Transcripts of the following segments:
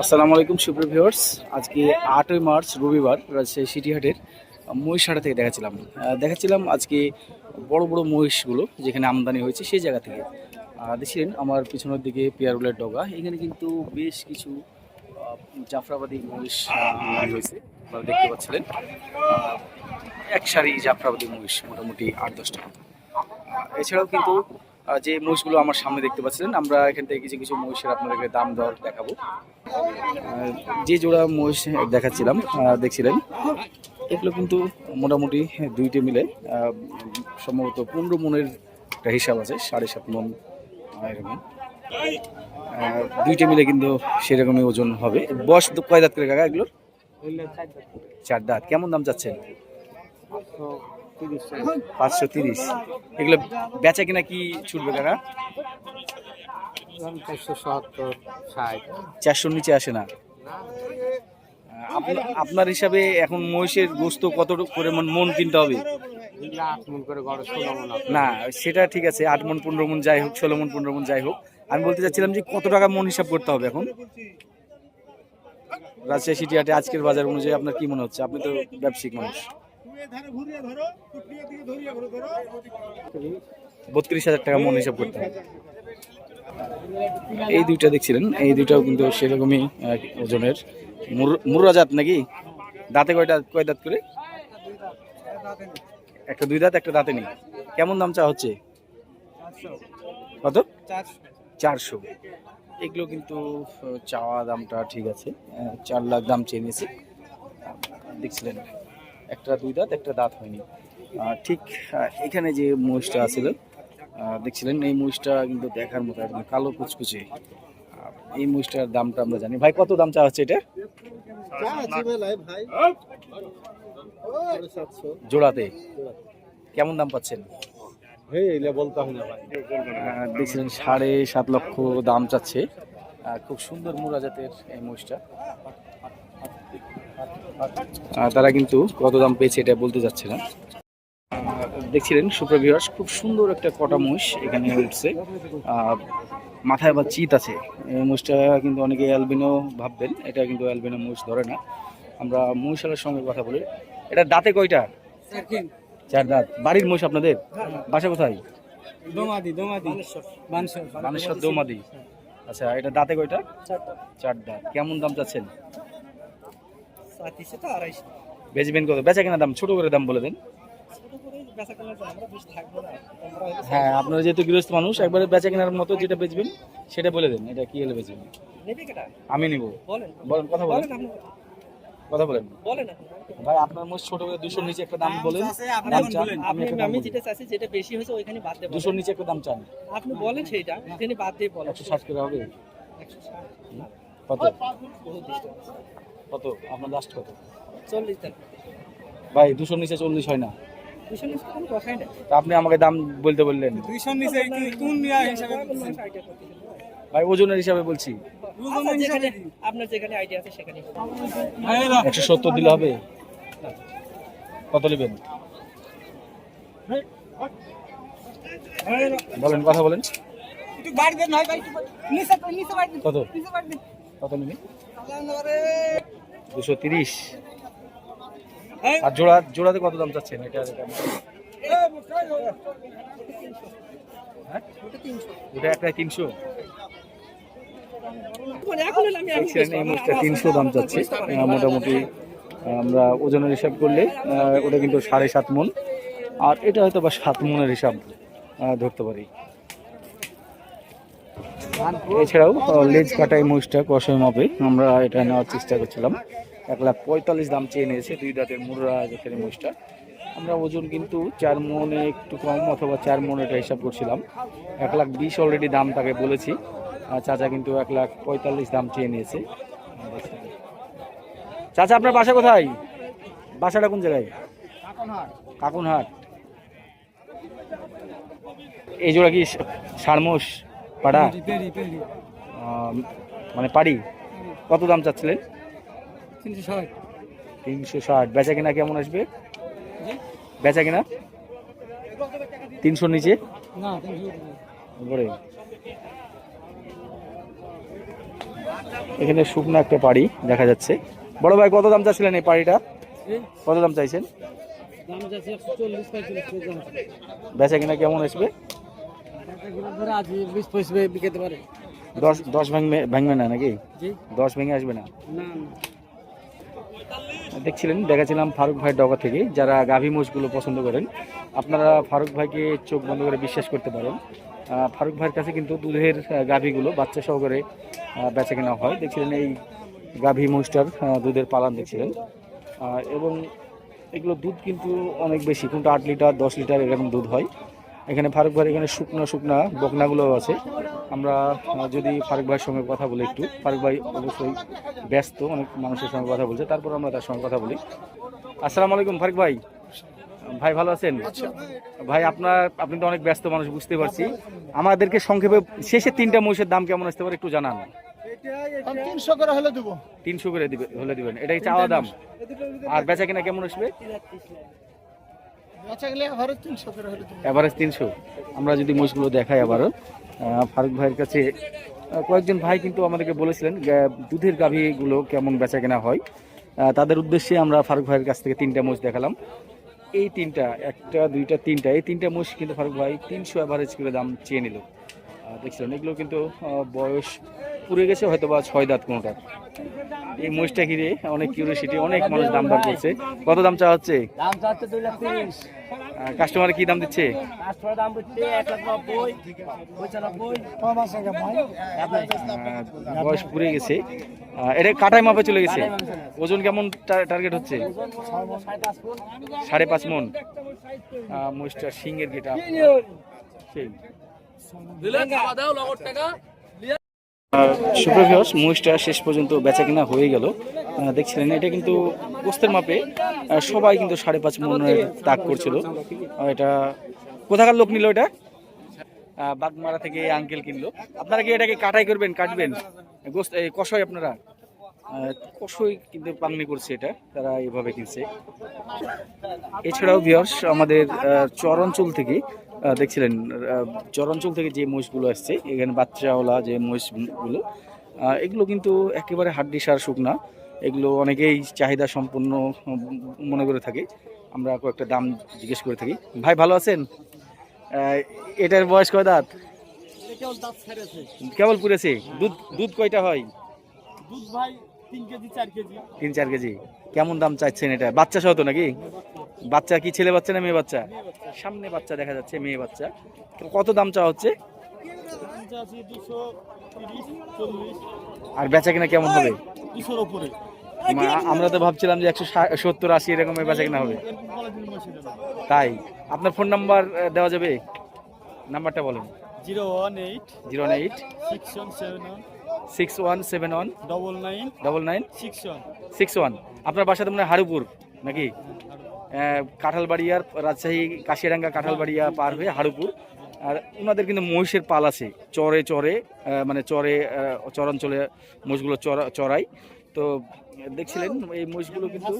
আসসালামু আলাইকুম সুপ্রিয় ভিউয়ার্স। আজকে 8ই মার্চ রবিবার রাজশাহী সিটিহাটের মহিষহাটা থেকে দেখাচ্ছিলাম আজকে বড় বড় মহিষগুলো যেখানে আমদানি হয়েছে সেই জায়গা থেকে। দেখছিলেন আমার পিছনের দিকে পেয়ারুলের ডগা, এখানে কিন্তু বেশ কিছু জাফরাবাদী মহিষ আমদানি হয়েছে। আপনারা দেখতে পাচ্ছিলেন এক সারি জাফরাবাদী মহিষ মোটামুটি 8-10টা। এছাড়াও কিন্তু যে মহিষগুলো আমার সামনে দেখতে পাচ্ছিলেন, আমরা এখান থেকে কিছু কিছু মহিষের আপনাদেরকে দাম দর দেখাবো। যে জোড়া মহিষ দেখাচ্ছিলাম দেখছিলেন, এগুলো কিন্তু মোটামুটি দুইটে মিলে সম্ভবত 15 মনের একটা হিসাব আছে, 7.5 মন এরকম। দুইটে মিলে কিন্তু সেরকমই ওজন হবে। বয়স কয় দাঁত করে কাকা এগুলোর? 4 দাঁত। কেমন দাম চাচ্ছেন? 530। এগুলো বেচা কিনা কি ছুটবে কাকা? 400 নিচে আসে না। আপনার হিসাবে এখন মহিষের গোস্ত কত করে মন কিনতে হবে? না সেটা ঠিক আছে, 8 মন 15 মন যাই হোক, 16 মন 15 মন যাই হোক, আমি বলতে চাচ্ছিলাম যে কত টাকা মন হিসাব করতে হবে এখন রাজশাহী সিটি হাটে আজকের বাজার অনুযায়ী? আপনার কি মনে হচ্ছে? আপনি তো ব্যবসায়িক মানুষ। 32,000 টাকা মন হিসাব করতে হবে। এই দুইটা দেখছিলেন, এই দুইটাও কিন্তু সেরকমই ওজনের। মুর্রা জাত নাকি? দাঁতে কয় দাঁত করে? একটা 2 দাঁত, একটা দাঁতে নেই। কেমন দাম চা হচ্ছে? কত? 400। এগুলো কিন্তু চাওয়া দামটা ঠিক আছে, 4 লাখ দাম চেয়ে নিয়েছে। দেখছিলেন একটা 2 দাঁত, একটা দাঁত হয়নি। ঠিক এখানে যে মহিষটা আছিল দেখছিলেন, এই মহিষটা কিন্তু দেখার মতো একদম কালো কুচকুচে। এই মহিষটার দামটা আমরা জানি। ভাই কত দাম চা হচ্ছে এটা জোড়াতে? কেমন দাম পাচ্ছেন? দেখছিলেন 7.5 লক্ষ দাম চাচ্ছে। খুব সুন্দর মুরা জাতের এই মহিষটা। তারা কিন্তু কত দাম পেয়েছে এটা বলতে যাচ্ছে না। দেখছিলেন সুপ্রিয় ভিউয়ার্স, খুব সুন্দর একটা কটা মহিষ এখানে উঠছে। মাথায় আবার চিত আছে। এই মহিষটা কিন্তু অনেকে অ্যালবিনো ভাববেন, এটা কিন্তু অ্যালবিনো মহিষ ধরে না। আমরা মহিষালার সঙ্গে কথা বলি। এটা দাঁতে কয়টা? 4 দাঁত। বাড়ির মহিষ আপনাদের? বাসা কোথায়? বানেশ্বর দৌমাদি। আচ্ছা, এটা দাঁতে কয়টা? 4 দাঁত। কেমন দাম চাচ্ছেন? বেচবেন কত? বেচা কেনা দাম ছোট করে দাম বলে দেন। হ্যাঁ, আপনারা যেহেতু গৃহস্থ মানুষ, একবারে বেচা কেনার মতো যেটা বেচবেন সেটা বলে দেন। এটা কি হলে বেচবেন? আমি নিব। বলেন, কথা বলেন ভাই। আপনার মোট ছোট করে 200 নিচে একটা দাম বলেন। আমি যেটা চাচ্ছি, যেটা বেশি হয়েছে ওইখানে বাদ দেব। 200 নিচে একটা দাম চান? আপনি বলেন সেইটা, এখানে বাদ দিয়ে বলেন। 160 করে হবে? 160 কত? কত আপনার লাস্ট কত? 40 টাকা ভাই। 200 নিচে 40 হয় না। 200 নিচে কোনো কথাই না। আপনি আমাকে দাম বলতে বললেন 200 নিচে কোন নিয়া হিসাবে ভাই? ওজনের হিসাবে বলছি। আপনার যেখানে আইডিয়া আছে সেখানে 170 দিলে হবে? কত নেবেন বলেন, কথা বলেন। একটু বাড়ি দেন ভাই, নিচে বাড়ি দেন। কত কত নেবেন? 230। আর জোড়াতে কত দাম চাচ্ছেন? এটা ওটা একটা 300। এই মুখটা 300 দাম চাচ্ছে। মোটামুটি আমরা ওজনের হিসাব করলে ওটা কিন্তু 7.5 মন, আর এটা হয়তো বা 7 মনের হিসাব ধরতে পারি। এছাড়াও লেজ কাটা এই মহিষটা কষাই মাপে আমরা এটা নেওয়ার চেষ্টা করছিলাম। 1,45,000 দাম চেয়ে নিয়েছে। 2 দাঁতের মুর্রা যেখানে মহিষটা। আমরা ওজন কিন্তু 4 মনে একটু কম অথবা 4 মন এটা হিসাব করছিলাম। 1,20,000 অলরেডি দাম তাকে বলেছি। চাচা কিন্তু 1,45,000 দাম চেয়ে নিয়েছে। চাচা আপনার বাসা কোথায়? বাসাটা কোন জায়গায়? কাকুনহাট। এই জোড়া কি সারমোষ পাড়া? মানে পাড়ি। কত দাম চাচ্ছিলেন? 360। বেচা কিনা কেমন আসবে? বেচা কিনা 300 নিচে? এখানে শুকনো একটা পাড়ি দেখা যাচ্ছে। বড় ভাই কত দাম চাচ্ছিলেন এই পাড়িটা? কত দাম চাইছেন? দাম যাচ্ছে 140 45 দাম। বেচা কিনা কেমন আসবে? ধরে আজ 20 25 বিকেতে পারে। 10 ভাঙবে না নাকি? জি 10 ভেঙে আসবে না? না দেখছিলেন, দেখাছিলাম ফারুক ভাইয়ের ডগা থেকে। যারা গাভী মোষগুলো পছন্দ করেন আপনারা ফারুক ভাইকে চোখ বন্ধ করে বিশ্বাস করতে পারেন। ফারুক ভাইয়ের কাছে কিন্তু দুধের গাভীগুলো বাচ্চা সহকারে বেচা কেনা হয়। দেখছিলেন এই গাভী মোষটার দুধের পালান দেখছিলেন, এবং এগুলো দুধ কিন্তু অনেক বেশি, কিন্তু 8 লিটার 10 লিটার এরকম দুধ হয়। এখানে ফারুক ভাইয়ের এখানে শুকনা বকনাগুলো আছে। আমরা যদি ফারুক ভাইয়ের সঙ্গে কথা বলি একটু, ফারুক ভাই অবশ্যই ব্যস্ত, অনেক মানুষের সঙ্গে কথা বলছে, তারপর আমরা তার সঙ্গে কথা বলি। আসসালামু আলাইকুম ফারুক ভাই। ভাই ভালো আছেন? ভাই আপনি তো অনেক ব্যস্ত মানুষ, বুঝতে পারছি। আমাদেরকে সংক্ষেপে শেষে 3টা মহিষের দাম কেমন আসতে পারে একটু জানান। 300 করে হলে দেবো। 300 করে হলে দিবেন, এটাই চাওয়া দাম। আর বেচা কিনা কেমন আসবে? আচ্ছা গেলে এভারেজ 300 করে হলে দেবো। এভারেজ 300। আমরা যদি মহিষগুলো দেখাই আবারও, ফারুক ভাইয়ের কাছে কয়েকজন ভাই কিন্তু আমাদেরকে বলেছিলেন দুধের গাভীগুলো কেমন বেচা কেনা হয়। তাদের উদ্দেশ্যে আমরা ফারুক ভাইয়ের কাছ থেকে 3টা মহিষ দেখালাম। এই 3টা, 1টা 2টা 3টা, এই 3টা মহিষ কিন্তু ফারুক ভাই 300 এভারেজ করে দাম চেয়ে নিল। দেখছিলেন এগুলো কিন্তু বয়স পুড়ে গেছে, হয়তো বা 6 দাঁত কোনোটা। এই মহিষটা ঘিরে অনেক কিউরিওসিটি, অনেক মানুষ দাম দর করছে। কত দাম চাওয়া হচ্ছে? দাম যাচ্ছে 2,30,000। কাস্টমার কি দাম দিচ্ছে? কাস্টমার দাম হচ্ছে 1,90,000 95 কম আছে ভাই। বয়স পুড়ে গেছে, এটা কাটাই মাপে চলে গেছে। ওজন কেমন টার্গেট হচ্ছে? 5.5 মন। মহিষটা সিংয়ের গেটা সেই সুপ্রিয় মহিষটা শেষ পর্যন্ত বেচা কিনা হয়ে গেল। দেখছিলেন এটা কিন্তু গোস্তের মাপে সবাই কিন্তু 5.5 মনের তাক করছিল। এটা কোথাকার লোক নিল? এটা বাগমারা থেকে আঙ্কেল কিনলো। আপনারা কি এটাকে কাটাই করবেন, কাটবেন গোস্ত কষাই? আপনারা কষই কিন্তু পাংনি করছে, এটা তারা এভাবে কিনছে। এছাড়াও ভিউয়ার্স আমাদের চরাঞ্চল থেকে দেখছিলেন, চরাঞ্চল থেকে যে মহিষগুলো আসছে এখানে বাচ্চাওয়ালা যে মহিষগুলো, এগুলো কিন্তু একেবারে হাড্ডিসার শুকনা। এগুলো অনেকেই চাহিদা সম্পন্ন মনে করে থাকে। আমরা কয়েকটা দাম জিজ্ঞেস করে থাকি। ভাই ভালো আছেন? এটার বয়স কয় দাঁত? কেবল পুড়েছে। দুধ কয়টা হয়? দুধ ভাই 3 কেজি 4 কেজি। 3-4 কেজি। কেমন দাম চাচ্ছেন এটা? বাচ্চা সহ তো নাকি? বাচ্চা কি ছেলে বাচ্চা না মেয়ে বাচ্চা? সামনে বাচ্চা দেখা যাচ্ছে, মেয়ে বাচ্চা। কত দাম চাওয়া হচ্ছে? দাম আছে 230 40। আর বেচা কিনা কেমন হবে? 200 এর উপরে। আমরা তো ভাবছিলাম যে 170-80 এরকমের বেচা কিনা হবে। তাই আপনার ফোন নাম্বার দেওয়া যাবে? নাম্বারটা বলেন। 018 08 6171 6171 99 99 61। 61। আপনার বাসাতে মনে হয় হারুপুর নাকি? কাঁঠালবাড়িয়ার, রাজশাহী কাশিয়াডাঙ্গা কাঁঠালবাড়িয়া পার হয়ে হারুপুর। আর ওনাদের কিন্তু মহিষের পাল আছে চরে মানে চরাঞ্চলে মহিষগুলো চড়ায়। তো দেখছিলেন এই মহিষগুলো কিন্তু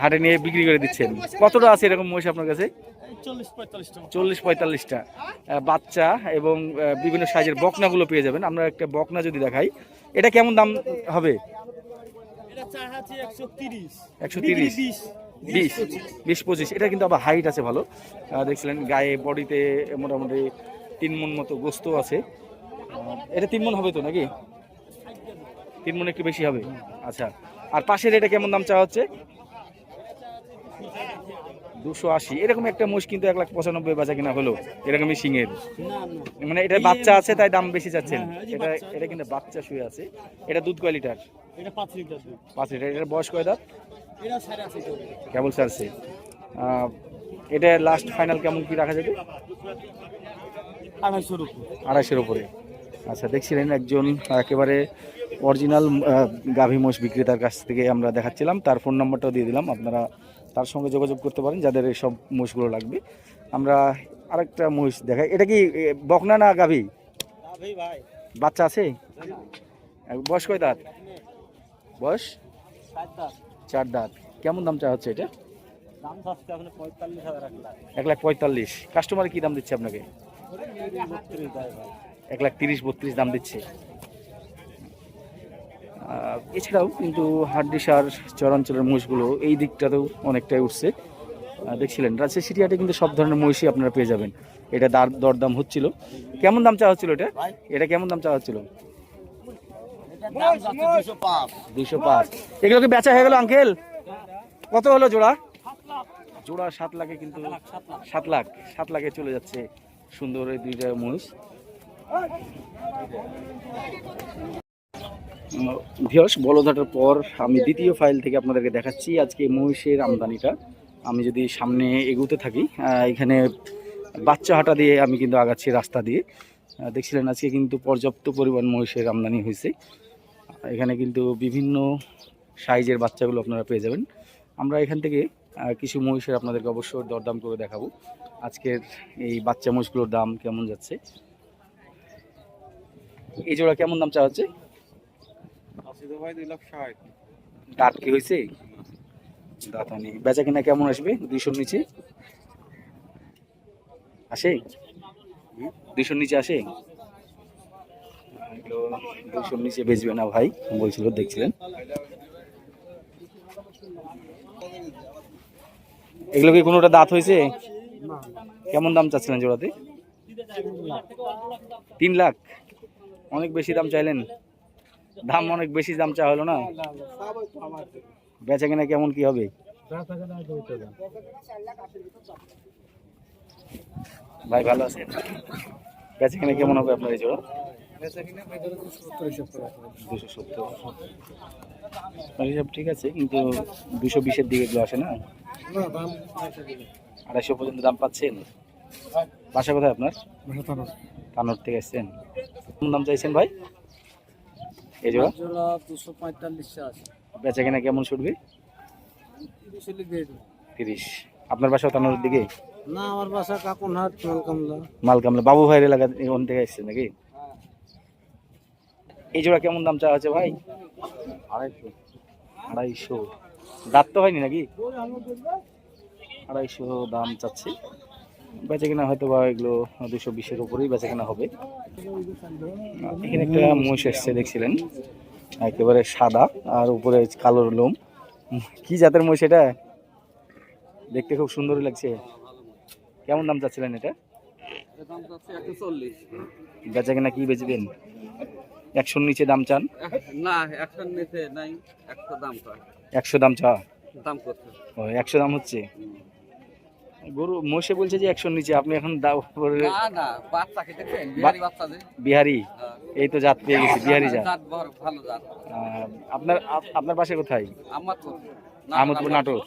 হাটে নিয়ে বিক্রি করে দিচ্ছেন। কতটা আছে এরকম মহিষ আপনার কাছে? 40-45টা বাচ্চা এবং বিভিন্ন সাইজের বকনাগুলো পেয়ে যাবেন। আমরা একটা বকনা যদি দেখাই, এটা কেমন দাম হবে? 130 20-25। এটা কিন্তু আবার হাইট আছে ভালো। দেখছিলেন গায়ে বডিতে মোটামুটি 3 মণ মতো গোস্ত আছে। এটা 3 মণ হবে তো নাকি? 3 মণ একটু বেশি হবে। আচ্ছা, আর পাশের এটা কেমন দাম চাওয়া হচ্ছে? 280। এরকম একটা মোষ কিন্তু 1,95,000 বেচা কিনা হলো, এরকমই সিংয়ের। মানে এটা বাচ্চা আছে তাই দাম বেশি চাচ্ছেন। এটা কিন্তু বাচ্চা শুয়ে আছে। এটা দুধ কয় লিটার? এটা 5 লিটার দুধ। 5 লিটার। এটার বয়স কয় দাঁত? এটা সাড়ে আছে তো। কেবল ছাড়ছে। এটা লাস্ট ফাইনাল কেমন কি রাখা যাবে? 250-এর উপরে। আচ্ছা, দেখছিলেন একজন একেবারে অরিজিনাল গাভী মোষ বিক্রেতার কাছ থেকে আমরা দেখাচ্ছিলাম। তার ফোন নাম্বারটাও দিয়ে দিলাম, আপনারা তার সঙ্গে যোগাযোগ করতে পারেন যাদের এই সব মোষগুলো লাগবে। আমরা আরেকটা মহিষ দেখাই। এটা কি বকনা না গাভী? বাচ্চা আছে? বয়স কয় দাঁত? বয়স 4 দাঁত। কেমন দাম চাওয়া হচ্ছে এটা? 1,45,000। কাস্টমার কি দাম দিচ্ছে আপনাকে? 1,30,000-32,000 দাম দিচ্ছে। এছাড়াও কিন্তু হাড্ডিসার চরাঞ্চলের মহিষগুলো এই দিকটাতেও অনেকটাই উঠছে। দেখছিলেন রাজশাহী সিটি হাটে কিন্তু সব ধরনের মহিষই আপনারা পেয়ে যাবেন। এটা দরদাম হচ্ছিল। কেমন দাম চাওয়া হচ্ছিল এটা? এটা কেমন দাম চাওয়া হচ্ছিল? 205। এগুলোকে বেচা হয়ে গেল আঙ্কেল? কত হলো জোড়া? জোড়া 7 লাখে, কিন্তু 7 লাখে চলে যাচ্ছে সুন্দর এই দুইটা মহিষ। ভিউয়ার্স, বলদাটার পর আমি দ্বিতীয় ফাইল থেকে আপনাদেরকে দেখাচ্ছি আজকে মহিষের আমদানিটা। আমি যদি সামনে এগোতে থাকি, এখানে বাচ্চা হাটা দিয়ে আমি কিন্তু আগাচ্ছি রাস্তা দিয়ে। দেখছিলেন আজকে কিন্তু পর্যাপ্ত পরিমাণ মহিষের আমদানি হয়েছে। এখানে কিন্তু বিভিন্ন সাইজের বাচ্চাগুলো আপনারা পেয়ে যাবেন। আমরা এখান থেকে কিছু মহিষের আপনাদেরকে অবশ্যই দরদাম করে দেখাবো আজকের এই বাচ্চা মহিষগুলোর দাম কেমন যাচ্ছে। এই জোড়া কেমন দাম চাওয়া হচ্ছে? 2,60,000। দাঁত কি হয়েছে? দাঁতা নেই। বেচা কিনা কেমন আসবে? 200-র নিচে আসে? 200-র নিচে আসে? 200-র নিচে বেচবে না ভাই বলছিল, দেখছিলেন। এগুলো কি কোনোটা দাঁত হয়েছে? কেমন দাম চাচ্ছিলেন জোড়াতে? 3 লাখ। অনেক বেশি দাম চাইলেন। দাম অনেক বেশি দাম চা হলো না। বেচা কিনা কেমন কি হবে ভাই? ভালো আছে? বেচা কিনা কেমন হবে আপনার এই জোড়া? 270। হিসাব ঠিক আছে, কিন্তু 220-এর দিকে এগুলো আসে না। 250 পর্যন্ত দাম পাচ্ছেন। বাসা কোথায় আপনার? তানোর থেকে আসছেন। কোন দাম চাইছেন ভাই এই জোড়া? 245 বেচা কিনা কেমন ছুটবে? 30। আপনার বাসা তানোর দিকে? না, আমার বাসা কাকুনহাট, মালকামলা। মালকামলা বাবু ভাইয়ের এলাকা ওখান থেকে আসছেন নাকি? এই জোড়া কেমন দাম চাওয়া আছে ভাই? 250। দাঁত তো হয়নি নাকি? 250 দাম চাচ্ছি। বেচা কিনা হয়তো বা এগুলো 220-এর উপরেই বেচা কিনা হবে। এখানে একটা মহিষ এসছে, দেখছিলেন একেবারে সাদা আর উপরে কালোর লোম। কি জাতের মহিষ এটা? দেখতে খুব সুন্দরই লাগছে। কেমন দাম চাচ্ছিলেন এটা? দাম যাচ্ছে 140। বেচা কিনা কি বেচবেন? 100-র নিচে দাম চান? না, 100 নিচে নাই, 100 দাম কয়। 100 দাম চা? দাম কত? ও 100 দাম হচ্ছে। গরু মহিষে বলছে যে 100-র নিচে, আপনি এখন দাও। না না, বাচ্চা কি দেখেন? বিহারি বাচ্চা যে। বিহারি? এই তো জাত পেয়ে গেছি, বিহারি জাত। জাত বড় ভালো জাত। আপনার বাসা কোথায়? আমারপুর। আহমদপুর, নাটোর।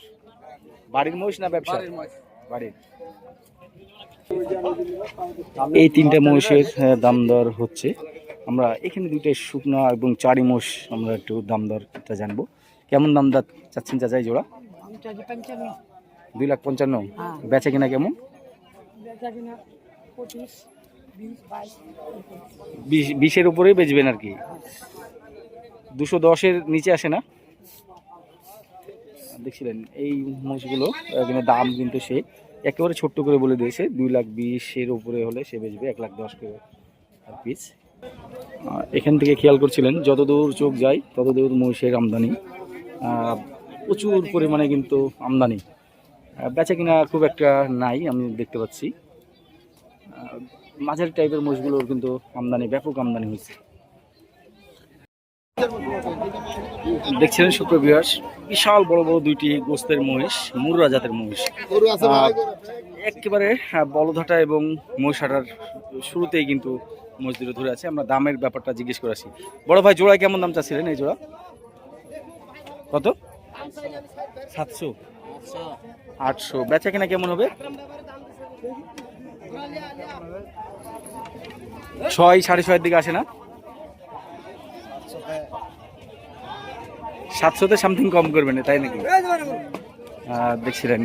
বাড়ির মহিষ না ব্যবসা? বাড়ির মহিষ। বাড়ির। এই 3টে মহিষের দাম দর হচ্ছে। আমরা এখানে 2টে শুকনো এবং 4 মোষ আমরা একটু দাম দরটা জানবো। কেমন দাম দর চাচ্ছেন চাচা এই জোড়া? 2,55,000। বেচা কিনা কেমন? 20-এর উপরেই বেচবেন আর কি? 210-এর নিচে আসে না? দেখছিলেন এই মোষগুলো এখানে দাম কিন্তু সে একেবারে ছোট্ট করে বলে দিয়েছে, 2,20,000-এর উপরে হলে সে বেচবে 1,10,000 করে আর পিস। এখান থেকে খেয়াল করছিলেন যতদূর চোখ যায় ততদূর মহিষের আমদানি, প্রচুর পরিমাণে কিন্তু আমদানি। বেচা কিনা খুব একটা নাই আমি দেখতে পাচ্ছি। মাঝারি টাইপের মহিষগুলোর কিন্তু আমদানি, ব্যাপক আমদানি হয়েছে। দেখছিলেন সুপ্রিয় ভিউয়ার্স, বিশাল বড় বড় 2টি গোস্তের মহিষ, মুর্রা জাতের মহিষ। একেবারে বলধাটা এবং মহিষাটার শুরুতেই কিন্তু মহিষ দুটো ধরে আছে। আমরা দামের ব্যাপারটা জিজ্ঞেস করে আসি। বড় ভাই, জোড়ায় কেমন দাম চাচ্ছিলেন এই জোড়া? কত? 700। 800। বেচা কিনা কেমন হবে? 6, 6.5-এর দিকে আসে না? 700-তে সামথিং কম করবেন তাই নাকি? দেখছিলেন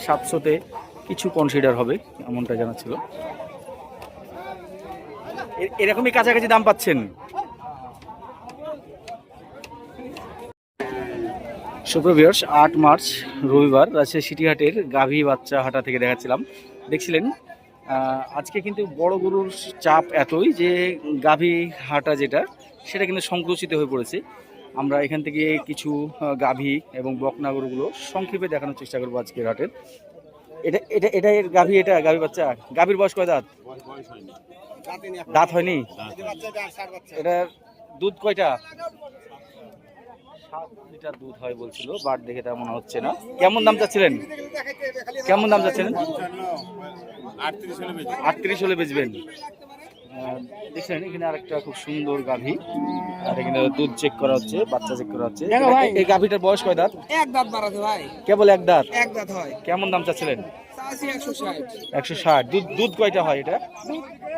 700-তে কিছু কনসিডার হবে এমনটা জানাচ্ছিল। এরকমই কাছাকাছি দাম পাচ্ছেন। সুপ্রিয় ভিউয়ার্স, 8 মার্চ রবিবার রাজশাহী সিটি হাটের গাভী বাচ্চা হাটা থেকে দেখাচ্ছিলাম। দেখছিলেন আজকে কিন্তু বড় গরুর চাপ এতই যে গাভী হাটা যেটা সেটা কিন্তু সংকুচিত হয়ে পড়েছে। আমরা এখান থেকে কিছু গাভী এবং বকনা গরুগুলো সংক্ষেপে দেখানোর চেষ্টা করবো আজকের হাটের। এটা এটা এটা এর গাভী, এটা গাভী বাচ্চা। গাভীর বয়স কয় দাঁত? দাঁত হয়নি। এটার দুধ কয়টা? 7 লিটার দুধ হয় বলছিল, বাট দেখে তা মনে হচ্ছে না। কেমন দাম চাচ্ছিলেন? কেমন দাম চাচ্ছিলেন? 38 হলে বেচবেন। দেখছেন এখানে আরেকটা খুব সুন্দর গাভী, আর এখানে দুধ চেক করা হচ্ছে, বাচ্চা চেক করা হচ্ছে। এই গাভীটার বয়স কয় দাঁত? এক দাঁত বাড়াতে ভাই, কেবল এক দাঁত। এক দাঁত হয়। কেমন দাম চাচ্ছিলেন? 160। 160। দুধ দুধ কয়টা হয় এটা?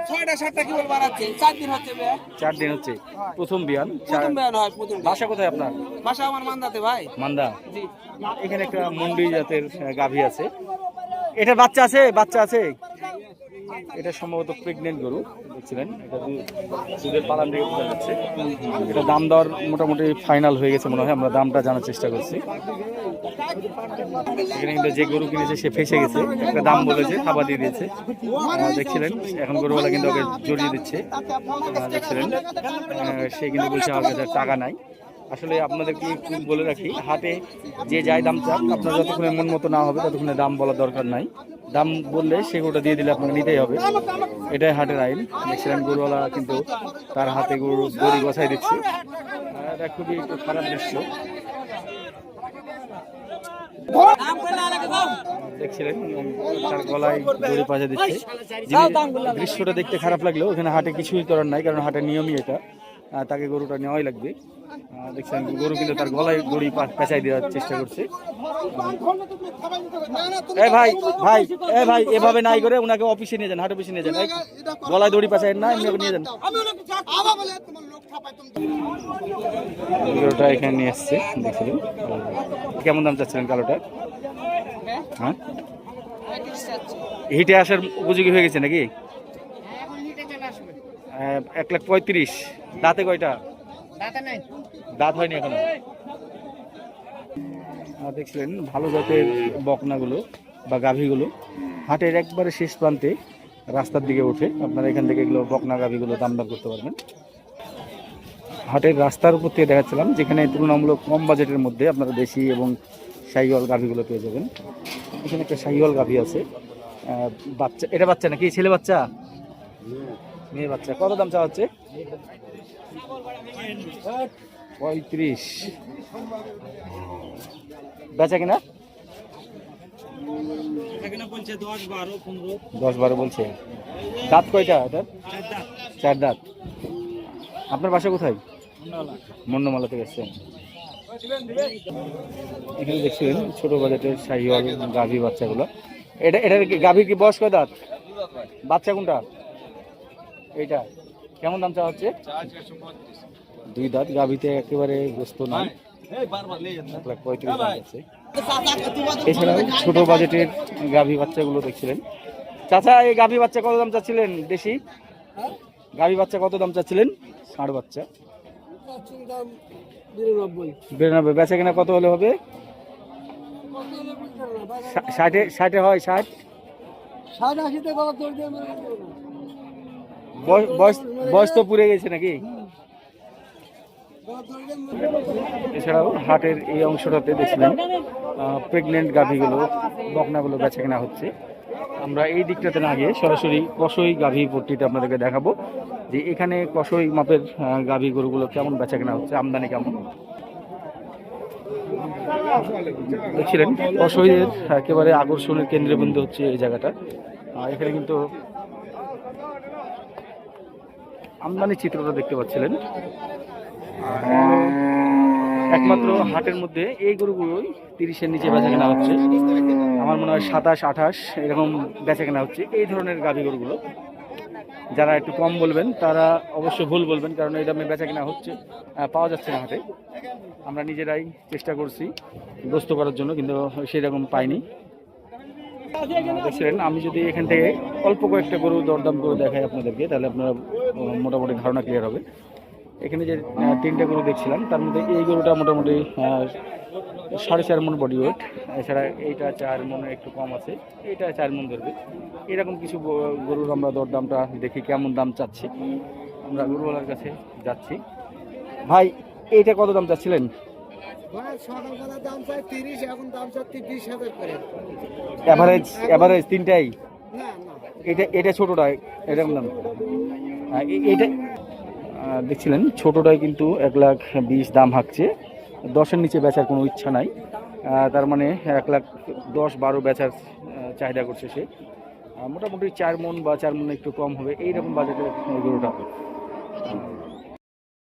6টা 7টা কি বল বাড়াচ্ছে, 4 দিন হচ্ছে বে। 4 দিন হচ্ছে, প্রথম বিয়ান। প্রথম বেয়ান হয়, প্রথম। বাসা কোথায় আপনার? বাসা আমার মান্দাতে ভাই। মান্দা। জি। এখানে একটা মন্ডি জাতের গাভী আছে। এটার বাচ্চা আছে? বাচ্চা আছে। এটা সম্ভবত প্রেগনেন্ট গরু, দেখছিলেন এটা দুধের পালান থেকে বোঝা যাচ্ছে। এটা দাম দর মোটামুটি ফাইনাল হয়ে গেছে মনে হয়, আমরা দামটা জানার চেষ্টা করছি। এখানে কিন্তু যে গরু কিনেছে সে ফেসে গেছে, একটা দাম বলেছে, খাবার দিয়ে দিয়েছে। দেখছিলেন এখন গরুওয়ালা কিন্তু ওকে জড়িয়ে দিচ্ছে। দেখছিলেন সে কিন্তু বলছে আমার কাছে টাকা নাই। আসলে আপনাদেরকে একটু বলে রাখি, হাটে যে যাই দাম চান, আপনার যতক্ষণে মন মতো না হবে ততক্ষণে দাম বলার দরকার নাই। দাম বললে সে গরুটা দিয়ে দিলে আপনাকে নিতেই হবে, এটাই হাটের আইন। দেখছিলেন গরুওয়ালা কিন্তু তার হাতে গরু দড়ি বসাই দিচ্ছে। এটা খুবই একটু খারাপ দৃশ্য। দেখছিলেন তার গলায় দড়ি পাজা দিচ্ছে। দৃশ্যটা দেখতে খারাপ লাগলেও এখানে হাটে কিছুই করার নাই, কারণ হাটের নিয়মই এটা, তাকে গরুটা নেওয়াই লাগবে। দেখছেন গরু কিন্তু তার গলায় দড়ি পেঁচাই দেওয়ার চেষ্টা করছে। ভাই ভাই ভাই এভাবে নাই করে ওনাকে অফিসে নিয়ে যান, হাট অফিসে নিয়ে যান। গলায় দড়ি পেঁচাই না, এমনি নিয়ে যান। গরুটা এখানে নিয়ে এসছে, দেখছিলেন। কেমন দাম চাচ্ছিলেন কালোটা? হ্যাঁ, হিটে আসার উপযোগী হয়ে গেছে নাকি? 1,35,000। দাঁতে কয়টা? দাঁত হয়নি এখনো। দেখছিলেন ভালো জাতের বকনাগুলো বা গাভীগুলো হাটের একবারে শেষ প্রান্তে রাস্তার দিকে ওঠে। আপনারা এখান থেকে এগুলো বকনা গাভীগুলো দাম দর করতে পারবেন। হাটের রাস্তার উপর থেকে দেখাচ্ছিলাম, যেখানে তুলনামূলক কম বাজেটের মধ্যে আপনারা দেশি এবং শাহিওয়াল গাভীগুলো পেয়ে যাবেন। এখানে একটা শাহিওয়াল গাভী আছে, বাচ্চা। এটা বাচ্চা নাকি ছেলে বাচ্চা? মেয়ে বাচ্চা। কত দাম চাওয়া হচ্ছে? 35। বেচা কিনা 10-12 বলছে। দাঁত কয়টা এটার? 4 দাঁত। আপনার বাসা কোথায়? মন্নমালা থেকে এসছেন। এখানে দেখছিলেন ছোট বাজেটের শাহিওয়াল গাভী বাচ্চাগুলো। এটার গাভীর কি বয়স কয় দাঁত? বাচ্চা কোনটা? এইটা। কেমন দাম চাওয়া হচ্ছে? 2 দাঁত। গাভীতে একেবারে গ্রস্ত নয়, 1,35,000 দাম আছে। এছাড়াও ছোট বাজেটের গাভী বাচ্চাগুলো দেখছিলেন। চাচা এই গাভী বাচ্চা কত দাম চাচ্ছিলেন? দেশি গাভী বাচ্চা কত দাম চাচ্ছিলেন? ষাঁড় বাচ্চা 92। বেচা কিনা কত হলে হবে? 60 হয়? 60 বয়স তো পুড়ে গেছে নাকি? এছাড়াও হাটের এই অংশটাতে দেখছিলেন প্রেগনেন্ট গাভীগুলো বকনাগুলো বেচা কেনা হচ্ছে। আমরা এই দিকটাতে না গিয়ে সরাসরি কষই গাভী পট্টিতে আপনাদেরকে দেখাবো যে এখানে কষই মাপের গাভী গরুগুলো কেমন বেচা কেনা হচ্ছে, আমদানি কেমন। দেখছিলেন কষইয়ের একেবারে আকর্ষণের কেন্দ্রবিন্দু হচ্ছে এই জায়গাটা। এখানে কিন্তু আমদানি চিত্রটা দেখতে পাচ্ছিলেন। একমাত্র হাটের মধ্যে এই গরুগুলোই 30-এর নিচে বেচা কেনা হচ্ছে। আমার মনে হয় 27-28 এরকম বেচা কেনা হচ্ছে এই ধরনের গাভী গরুগুলো। যারা একটু কম বলবেন তারা অবশ্যই ভুল বলবেন, কারণ এই দামে বেচা কেনা হচ্ছে, পাওয়া যাচ্ছে না হাটে। আমরা নিজেরাই চেষ্টা করছি গ্রস্ত করার জন্য, কিন্তু সেই রকম পাইনি। দেখছিলেন আমি যদি এখান থেকে অল্প কয়েকটা গরু দরদাম করে দেখাই আপনাদেরকে, তাহলে আপনারা মোটামুটি ধারণা ক্লিয়ার হবে। এখানে যে 3টে গরু দেখছিলাম তার মধ্যে এই গরুটা মোটামুটি 4.5 মণ বডি ওয়েট। এছাড়া এইটা 4 মণের একটু কম আছে, এইটা 4 মণ ধরবে। এরকম কিছু গরুর আমরা দরদামটা দেখি কেমন দাম চাচ্ছি। আমরা গরুওয়ালার কাছে যাচ্ছি। ভাই এইটা কত দাম চাচ্ছিলেন? ভাই সকালবেলা দাম চাই 30, এখন দাম চাচ্ছি 20,000 করে। এভারেজ তিনটাই? না না, এটা ছোটটা এরকম দাম? এইটা দেখছিলেন ছোটটাই কিন্তু 1,20,000 দাম হাঁকছে। 10-এর নিচে বেচার কোনো ইচ্ছা নাই। তার মানে 1,10,12 বেচার চাহিদা করছে সে। মোটামুটি 4 মণ বা 4 মণ একটু কম হবে এইরকম বাজেটের গরুটা।